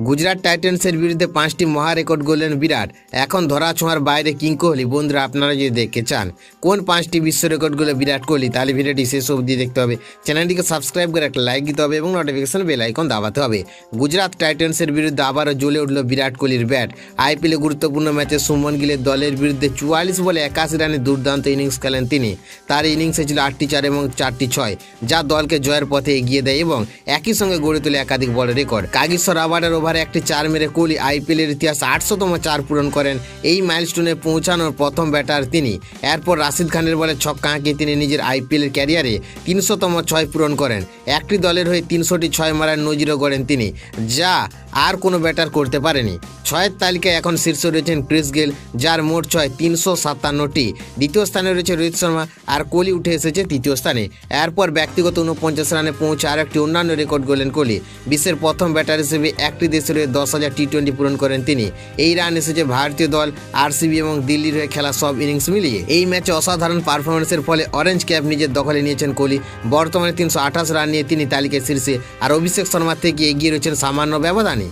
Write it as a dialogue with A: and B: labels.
A: গুজরাট টাইটান্সের বিরুদ্ধে 5টি মহা রেকর্ড গড়লেন বিরাট। এখন ধরাছোঁয়ার বাইরে কিং কোহলি। বন্ধুরা, আপনারা যদি দেখতে চান কোন 5টি বিশ্ব রেকর্ডগুলো বিরাট কোহলি, তাহলে ভিডিওটি শেষ অবধি দেখতে হবে। চ্যানেলটিকে সাবস্ক্রাইব করে একটা লাইক দিতে হবে এবং নোটিফিকেশন বেল আইকন দাবাতে হবে। গুজরাট টাইটান্সের বিরুদ্ধে আবারও জ্বলে উঠল বিরাট কোহলির ব্যাট। আইপিএলে গুরুত্বপূর্ণ ম্যাচে সুমন গিলের দলের বিরুদ্ধে 44 বলে 81 রানে দুর্দান্ত ইনিংস খেলেন তিনি। তার ইনিংসে ছিল 8টি 4 এবং 4টি 6, যা দলকে জয়ের পথে এগিয়ে দেয় এবং একই সঙ্গে গড়ে তোলে একাধিক বড় রেকর্ড। কাগিসর রাবার্ডের ওভারে একটি 4 মেরে কোহলি আইপিএলের ইতিহাসে 800তম 4 পূরণ করেন। এই মাইলস্টোনে পৌঁছানোর প্রথম ব্যাটার তিনি। এরপর রাশিদ খানের বলে ছক্কা হাঁকিয়ে তিনি নিজের আইপিএলের ক্যারিয়ারে 300তম 6 পূরণ করেন। একটি দলের হয়ে 300টি 6 মারার নজিরও গড়েন তিনি, যা আর কোনো ব্যাটার করতে পারেনি। 6-এর তালিকায় এখন শীর্ষে রয়েছেন ক্রিস গেল, যার মোট 6 357টি। দ্বিতীয় স্থানে রয়েছে রোহিত শর্মা, আর কোহলি উঠে এসেছে তৃতীয় স্থানে। এরপর ব্যক্তিগত 49 রানে পৌঁছে আর একটি অন্যান্য রেকর্ড গড়লেন কোহলি। বিশ্বের প্রথম ব্যাটার হিসেবে একটি দেশের হয়ে 10,000 টি20 পূরণ করেন তিনি। এই রান এসেছে ভারতীয় দল, আরসিবি এবং দিল্লির হয়ে খেলা সব ইনিংস মিলিয়ে। এই ম্যাচে অসাধারণ পারফরমেন্সের ফলে অরেঞ্জ ক্যাপ নিজের দখলে নিয়েছেন কোহলি। বর্তমানে 328 রান নিয়ে তিনি তালিকায় শীর্ষে, আর অভিষেক শর্মার থেকে এগিয়ে রয়েছেন সামান্য ব্যবধানে।